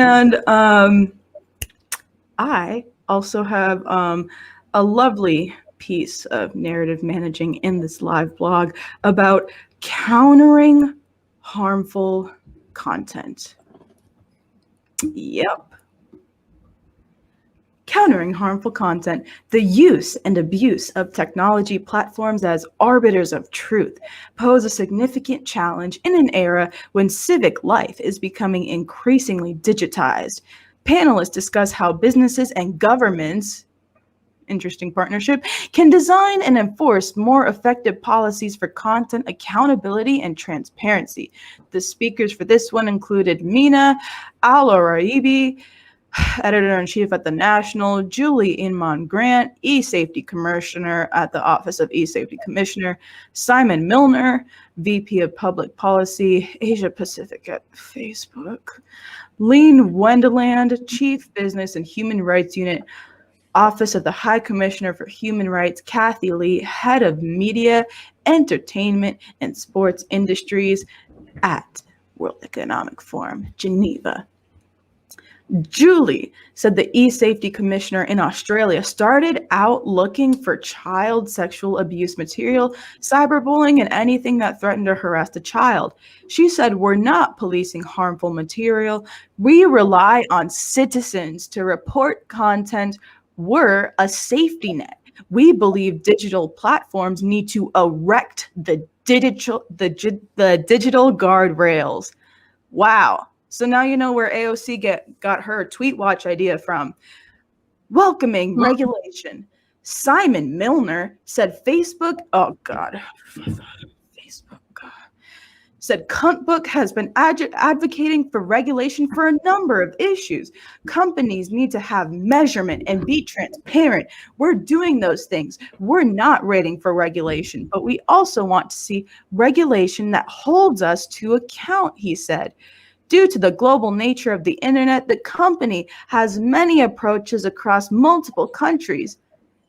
And I also have a lovely piece of narrative managing in this live blog about countering harmful content. Yep. Countering harmful content, the use and abuse of technology platforms as arbiters of truth pose a significant challenge in an era when civic life is becoming increasingly digitized. Panelists discuss how businesses and governments, interesting partnership, can design and enforce more effective policies for content accountability and transparency. The speakers for this one included Mina Al-Araibi, Editor-in-Chief at The National, Julie Inman Grant, E-Safety Commissioner at the Office of E-Safety Commissioner, Simon Milner, VP of Public Policy, Asia Pacific at Facebook, Lean Wendeland, Chief Business and Human Rights Unit, Office of the High Commissioner for Human Rights, Kathy Lee, Head of Media, Entertainment, and Sports Industries at World Economic Forum, Geneva. Julie said the E-Safety Commissioner in Australia started out looking for child sexual abuse material, cyberbullying, and anything that threatened to harass the child. She said, "We're not policing harmful material. We rely on citizens to report content. We're a safety net. We believe digital platforms need to erect the digital guardrails." Wow. So now you know where AOC got her tweet watch idea from. Welcoming regulation. Simon Milner said Facebook, said Cuntbook has been advocating for regulation for a number of issues. Companies need to have measurement and be transparent. We're doing those things. We're not waiting for regulation, but we also want to see regulation that holds us to account, he said. Due to the global nature of the internet, the company has many approaches across multiple countries.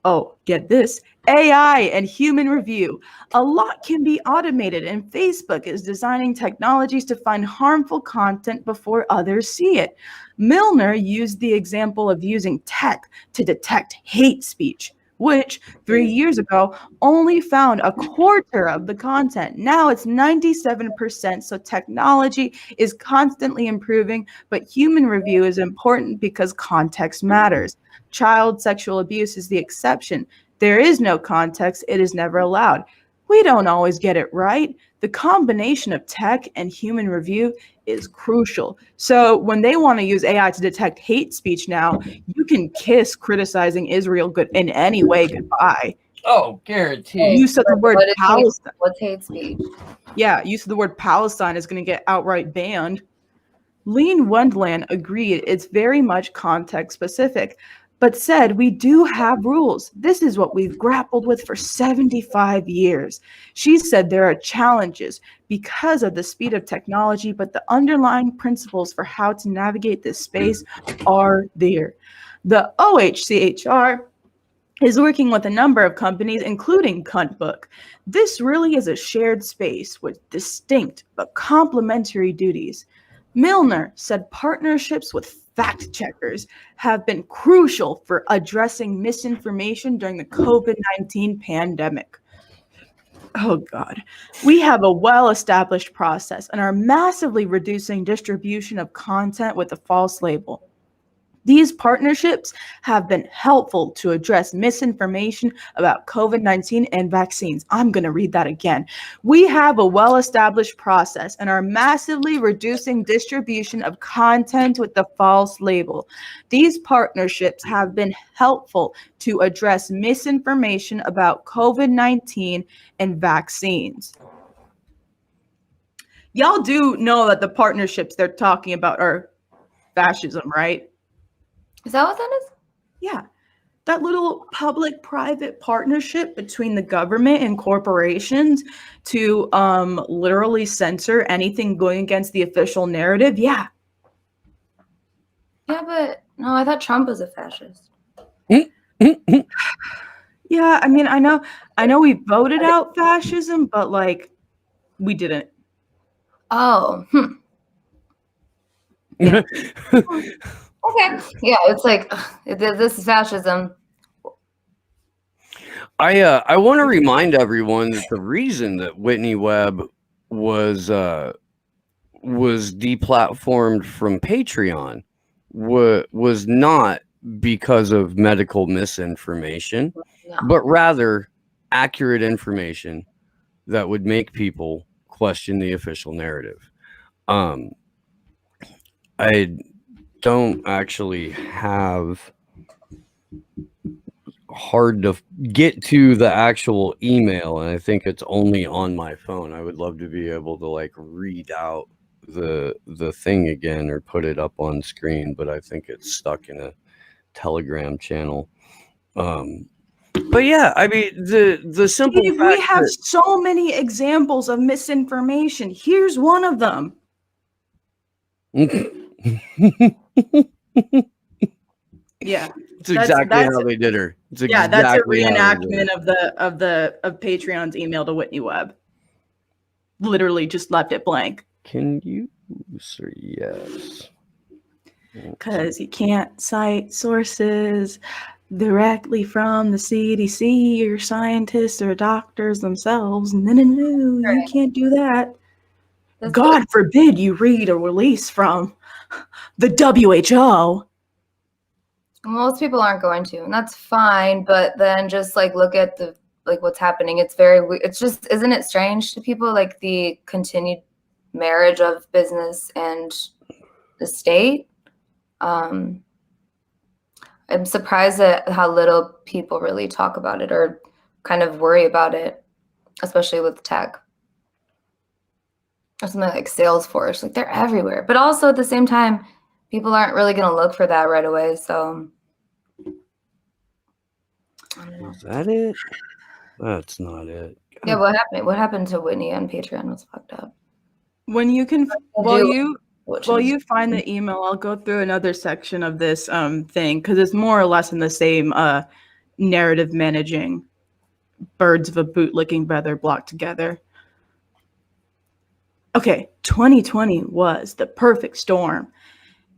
Oh, get this, AI and human review. A lot can be automated, and Facebook is designing technologies to find harmful content before others see it. Milner used the example of using tech to detect hate speech, which 3 years ago only found a quarter of the content. Now it's 97%, so technology is constantly improving, but human review is important because context matters. Child sexual abuse is the exception. There is no context, it is never allowed. We don't always get it right. The combination of tech and human review is crucial. So when they want to use AI to detect hate speech now, you can kiss criticizing Israel good in any way goodbye. Oh, guaranteed. Use of the word Palestine. What's hate speech? Yeah, use of the word Palestine is going to get outright banned. Lean Wendland agreed it's very much context specific, but said we do have rules. This is what we've grappled with for 75 years. She said there are challenges because of the speed of technology, but the underlying principles for how to navigate this space are there. The OHCHR is working with a number of companies, including Cuntbook. This really is a shared space with distinct but complementary duties. Milner said partnerships with fact checkers have been crucial for addressing misinformation during the COVID-19 pandemic. Oh God, we have a well-established process and are massively reducing distribution of content with a false label. These partnerships have been helpful to address misinformation about COVID-19 and vaccines. I'm going to read that again. We have a well-established process and are massively reducing distribution of content with the false label. These partnerships have been helpful to address misinformation about COVID-19 and vaccines. Y'all do know that the partnerships they're talking about are fascism, right? Is that what that is? Yeah, that little public-private partnership between the government and corporations to literally censor anything going against the official narrative. Yeah. Yeah, but no, I thought Trump was a fascist. Yeah, I mean, I know we voted out fascism, but, like, we didn't. Oh, Yeah. Okay. Yeah, it's like this is fascism. I want to remind everyone that the reason that Whitney Webb was deplatformed from Patreon was not because of medical misinformation, No. but rather accurate information that would make people question the official narrative. I don't actually have hard to get to the actual email, and I think it's only on my phone. I would love to be able to like read out the thing again or put it up on screen, but I think it's stuck in a Telegram channel. But yeah, I mean the simple Steve, fact we have that so many examples of misinformation. Here's one of them. Yeah, it's exactly how they did her. It's yeah, that's a exactly how they did reenactment of Patreon's email to Whitney Webb. Literally just left it blank. Can you say yes? Because you can't cite sources directly from the CDC or scientists or doctors themselves. No, you can't do that. God forbid you read a release from the WHO. Most people aren't going to, and that's fine. But then just like look at the what's happening. It's just, isn't it strange to people, like the continued marriage of business and the state? I'm surprised at how little people really talk about it or kind of worry about it, especially with tech or something like Salesforce. Like, they're everywhere, but also at the same time, people aren't really going to look for that right away. So I don't know. Is that it? That's not it. God. Yeah, what happened? What happened to Whitney on Patreon was fucked up. When you can, while you find the email, I'll go through another section of this thing because it's more or less in the same narrative managing birds of a bootlicking feather blocked together. Okay, 2020 was the perfect storm.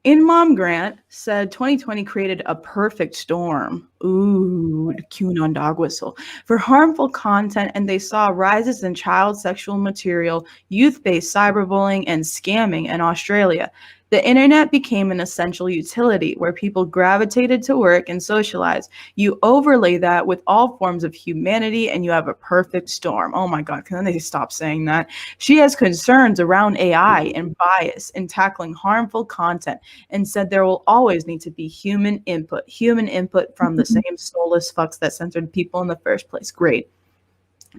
In Mom Grant said 2020 created a perfect storm. Ooh, QAnon dog whistle. For harmful content, and they saw rises in child sexual material, youth-based cyberbullying, and scamming in Australia. The internet became an essential utility where people gravitated to work and socialize. You overlay that with all forms of humanity and you have a perfect storm. Oh my God, can they stop saying that? She has concerns around AI and bias in tackling harmful content and said there will always need to be human input from the same soulless fucks that censored people in the first place. Great.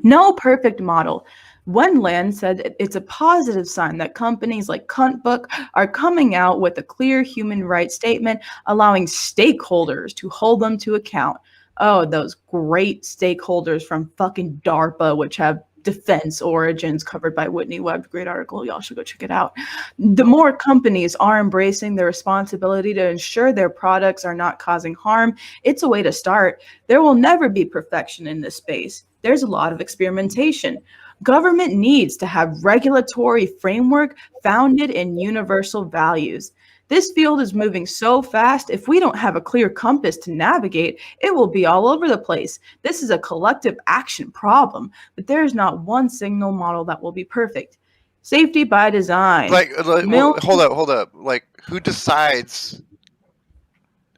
No perfect model. Wendland said it's a positive sign that companies like Cuntbook are coming out with a clear human rights statement, allowing stakeholders to hold them to account. Oh, those great stakeholders from fucking DARPA, which have defense origins covered by Whitney Webb. Great article. Y'all should go check it out. The more companies are embracing the responsibility to ensure their products are not causing harm, it's a way to start. There will never be perfection in this space. There's a lot of experimentation. Government needs to have regulatory framework founded in universal values. This field is moving so fast, if we don't have a clear compass to navigate, it will be all over the place. This is a collective action problem, but there is not one signal model that will be perfect. Safety by design. Hold up. Like, who decides?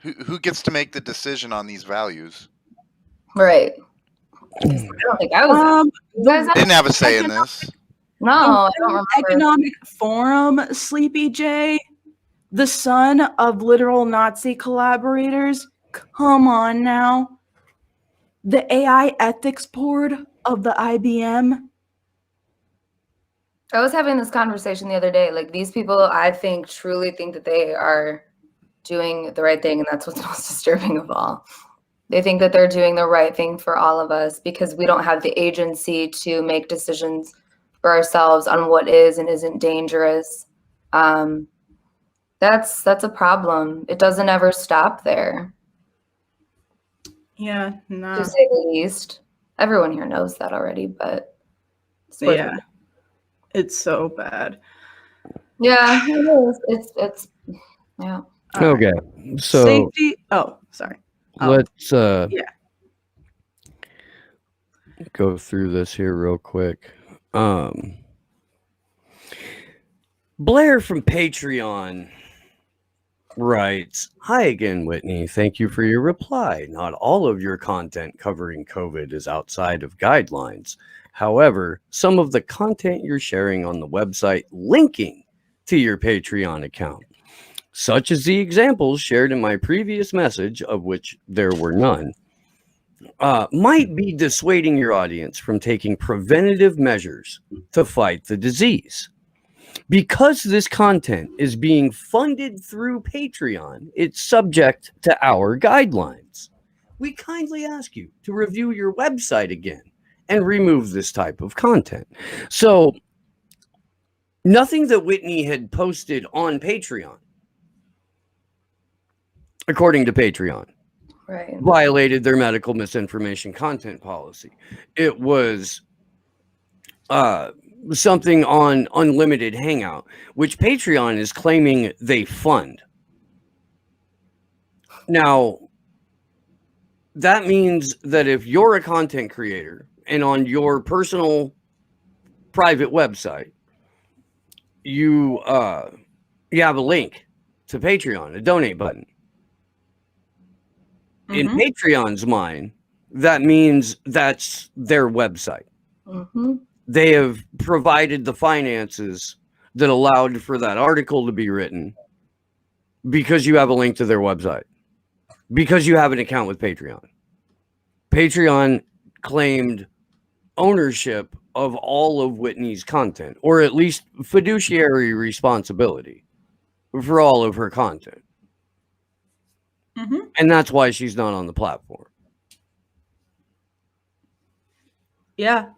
Who gets to make the decision on these values? Right. I don't think I was. You guys didn't have a say in this. No, I don't remember. Economic Forum, Sleepy J, the son of literal Nazi collaborators. Come on now. The AI ethics board of the IBM. I was having this conversation the other day. Like, these people, I think, truly think that they are doing the right thing, and that's what's most disturbing of all. They think that they're doing the right thing for all of us because we don't have the agency to make decisions for ourselves on what is and isn't dangerous. That's a problem. It doesn't ever stop there. Yeah, no. To say the least. Everyone here knows that already, but yeah, it's so bad. Yeah, it is. It's yeah. All right. Okay, so Safety. Oh, sorry. let's yeah. go through this here real quick. Blair from Patreon writes, "Hi again, Whitney. Thank you for your reply. Not all of your content covering COVID is outside of guidelines. However, some of the content you're sharing on the website linking to your Patreon account, such as the examples shared in my previous message, of which there were none, might be dissuading your audience from taking preventative measures to fight the disease. Because this content is being funded through Patreon, it's subject to our guidelines. We kindly ask you to review your website again and remove this type of content." So, nothing that Whitney had posted on Patreon, according to Patreon, Right. violated their medical misinformation content policy. It was something on Unlimited Hangout, which Patreon is claiming they fund. Now, that means that if you're a content creator and on your personal private website, you have a link to Patreon, a donate button. In Patreon's mind, that means that's their website. Mm-hmm. They have provided the finances that allowed for that article to be written because you have a link to their website, because you have an account with Patreon. Patreon claimed ownership of all of Whitney's content, or at least fiduciary responsibility for all of her content. And that's why she's not on the platform. Yeah.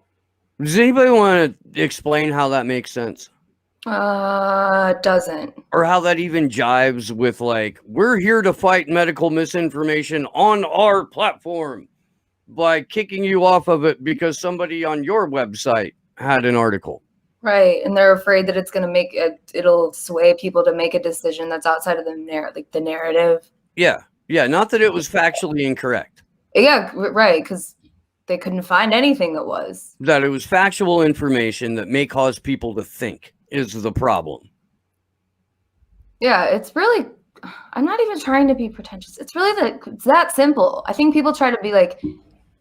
Does anybody want to explain how that makes sense? Doesn't. Or how that even jives with, like, we're here to fight medical misinformation on our platform by kicking you off of it because somebody on your website had an article. Right, and they're afraid that it's going to make it. It'll sway people to make a decision that's outside of the narrative. Yeah, not that it was factually incorrect. Yeah, right, because they couldn't find anything that was. That it was factual information that may cause people to think is the problem. Yeah, it's really. I'm not even trying to be pretentious. It's really it's that simple. I think people try to be like,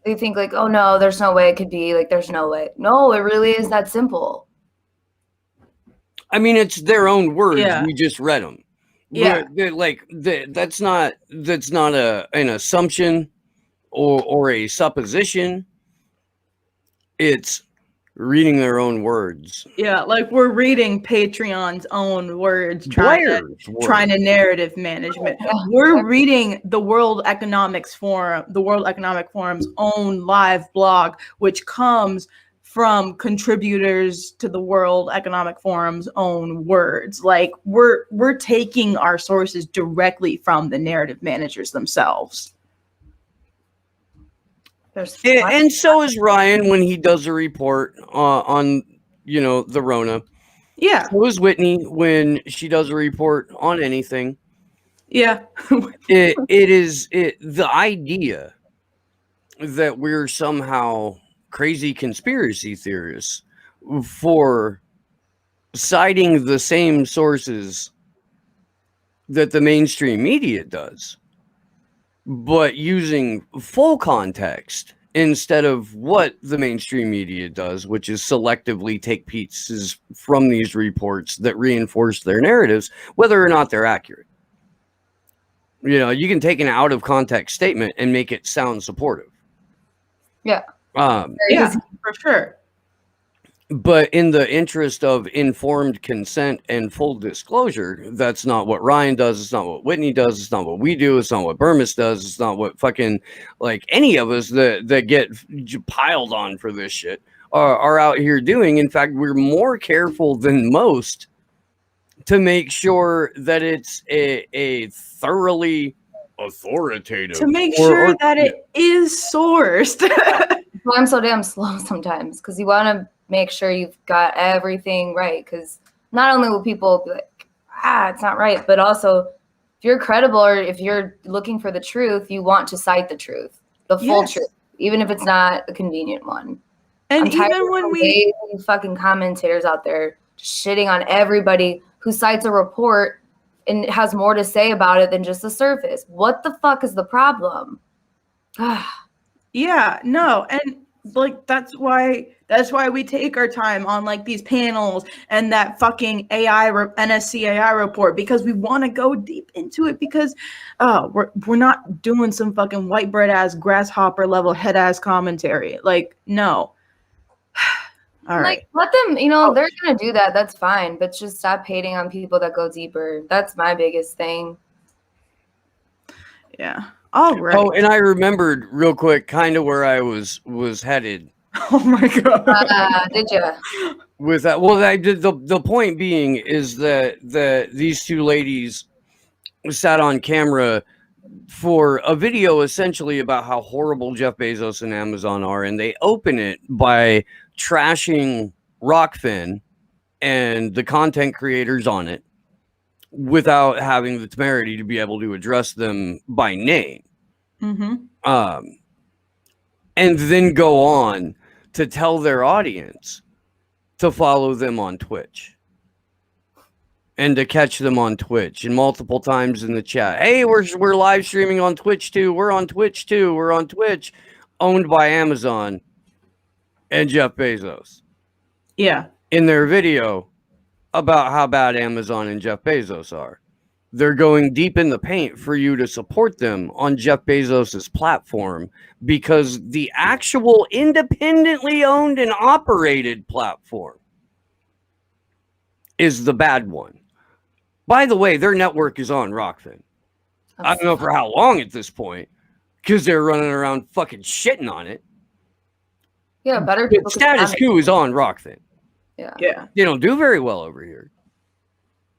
they think like, oh no, there's no way it could be like, there's no way. No, it really is that simple. I mean, it's their own words. Yeah. We just read them. Yeah. That's not an assumption or a supposition. It's reading their own words. Yeah, like we're reading Patreon's own words, trying to narrative management. We're reading the World Economic Forum's own live blog, which comes from contributors to the World Economic Forum's own words. Like we're taking our sources directly from the narrative managers themselves. And so is Ryan when he does a report on the Rona. Yeah. So is Whitney when she does a report on anything. Yeah. it is the idea that we're somehow crazy conspiracy theorists for citing the same sources that the mainstream media does, but using full context instead of what the mainstream media does, which is selectively take pieces from these reports that reinforce their narratives, whether or not they're accurate. You can take an out of context statement and make it sound supportive. Yeah. Yeah, for sure. But in the interest of informed consent and full disclosure, that's not what Ryan does. It's not what Whitney does. It's not what we do. It's not what Burmis does. It's not what fucking any of us that get piled on for this shit are out here doing. In fact, we're more careful than most to make sure that it's a thoroughly authoritative. To make sure that it is sourced. That's why I'm so damn slow sometimes, because you want to make sure you've got everything right, because not only will people be like, it's not right, but also if you're credible or if you're looking for the truth, you want to cite the truth, the full truth, even if it's not a convenient one. And I'm tired even of when the we lazy fucking commentators out there just shitting on everybody who cites a report and has more to say about it than just the surface. What the fuck is the problem? Yeah, no, and like that's why we take our time on like these panels and that fucking NSC AI report, because we want to go deep into it, because we're not doing some fucking white bread ass grasshopper level head ass commentary. Like, no. All right. Like, let them, they're gonna do that. That's fine, but just stop hating on people that go deeper. That's my biggest thing. Yeah. All right. Oh, and I remembered real quick kind of where I was headed. Oh my god. Did you? With that, well, the point being is that these two ladies sat on camera for a video essentially about how horrible Jeff Bezos and Amazon are, and they open it by trashing Rockfin and the content creators on it without having the temerity to be able to address them by name. Mm-hmm. And then go on to tell their audience to follow them on Twitch and to catch them on Twitch, and multiple times in the chat, hey, we're live streaming on Twitch too. We're on Twitch too. We're on Twitch, owned by Amazon and Jeff Bezos. Yeah. In their video about how bad Amazon and Jeff Bezos are. They're going deep in the paint for you to support them on Jeff Bezos's platform, because the actual independently owned and operated platform is the bad one. By the way, their network is on Rockfin. I don't know for how long at this point, because they're running around fucking shitting on it. Yeah, better people. Status Quo is on Rockfin. Yeah. They don't do very well over here.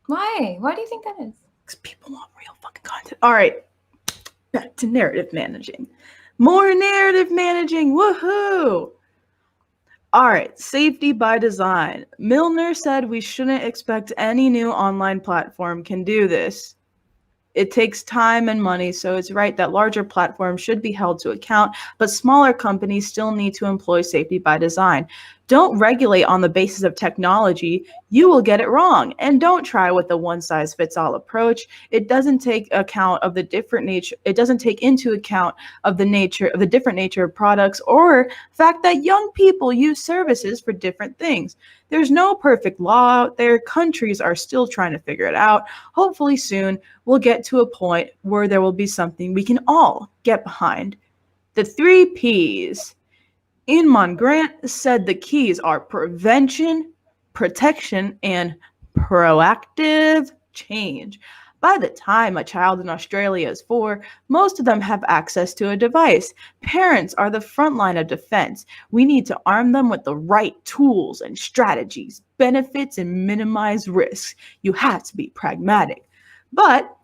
Why? Why do you think that is? Because people want real fucking content. All right. Back to narrative managing. More narrative managing. Woohoo! All right. Safety by design. Milner said we shouldn't expect any new online platform can do this. It takes time and money, so it's right that larger platforms should be held to account, but smaller companies still need to employ safety by design. Don't regulate on the basis of technology. You will get it wrong. And don't try with the one-size-fits-all approach. It doesn't take account of the different nature. It doesn't take into account of the different nature of products, or the fact that young people use services for different things. There's no perfect law out there. Countries are still trying to figure it out. Hopefully soon we'll get to a point where there will be something we can all get behind. The 3 Ps. Inman Grant said the keys are prevention, protection, and proactive change. By the time a child in Australia is 4, most of them have access to a device. Parents are the front line of defense. We need to arm them with the right tools and strategies, benefits, and minimize risks. You have to be pragmatic. But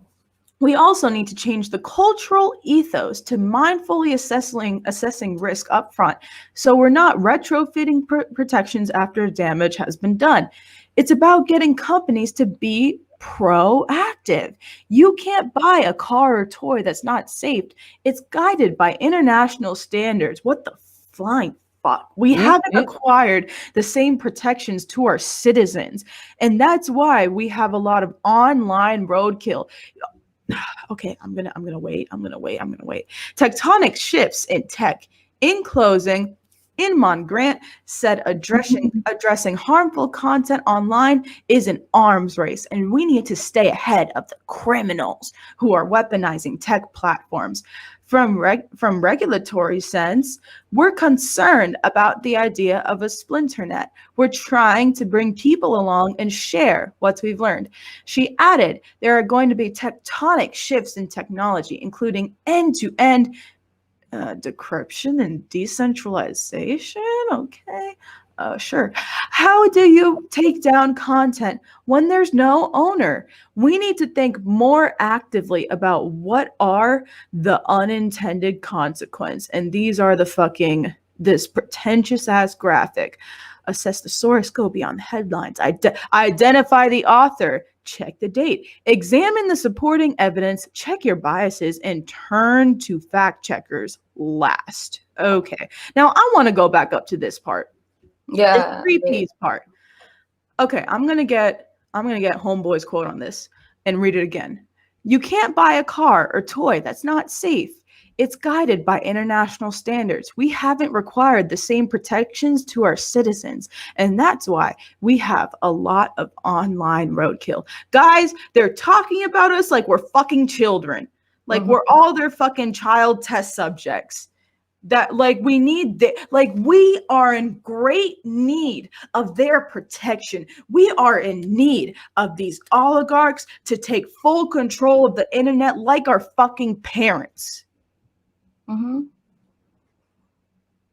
we also need to change the cultural ethos to mindfully assessing risk up front, so we're not retrofitting protections after damage has been done. It's about getting companies to be proactive. You can't buy a car or toy that's not safe. It's guided by international standards. What the flying fuck? We haven't acquired the same protections to our citizens, and that's why we have a lot of online roadkill. Okay, I'm gonna wait. Tectonic shifts in tech. In closing, Inman Grant said addressing harmful content online is an arms race, and we need to stay ahead of the criminals who are weaponizing tech platforms. From regulatory sense, we're concerned about the idea of a splinternet. We're trying to bring people along and share what we've learned. She added, there are going to be tectonic shifts in technology, including end-to-end decryption and decentralization. Okay. Sure. How do you take down content when there's no owner? We need to think more actively about what are the unintended consequences. And these are this pretentious ass graphic. Assess the source, go beyond the headlines, identify the author, check the date, examine the supporting evidence, check your biases, and turn to fact checkers last. Okay, now I want to go back up to this part. Yeah. The 3Ps part. Okay, I'm gonna get Homeboy's quote on this and read it again. You can't buy a car or toy that's not safe. It's guided by international standards. We haven't required the same protections to our citizens, and that's why we have a lot of online roadkill. Guys, they're talking about us like we're fucking children. Like we're all their fucking child test subjects. That like we need like we are in great need of their protection. We are in need of these oligarchs to take full control of the internet like our fucking parents.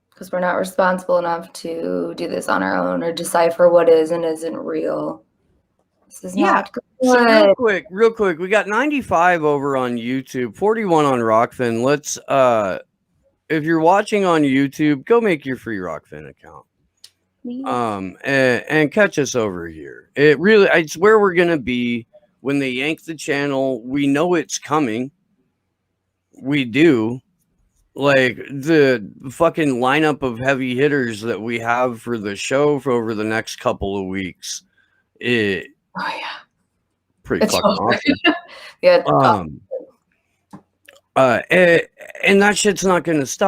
Because we're not responsible enough to do this on our own or decipher what is and isn't real. This is not good. So real quick, we got 95 over on YouTube, 41 on Rockfin. Let's if you're watching on YouTube, go make your free Rockfin account. And catch us over here. It's where we're gonna be when they yank the channel. We know it's coming. We do. Like the fucking lineup of heavy hitters that we have for the show for over the next couple of weeks. Pretty It's fucking awesome. Yeah. And that shit's not gonna stop.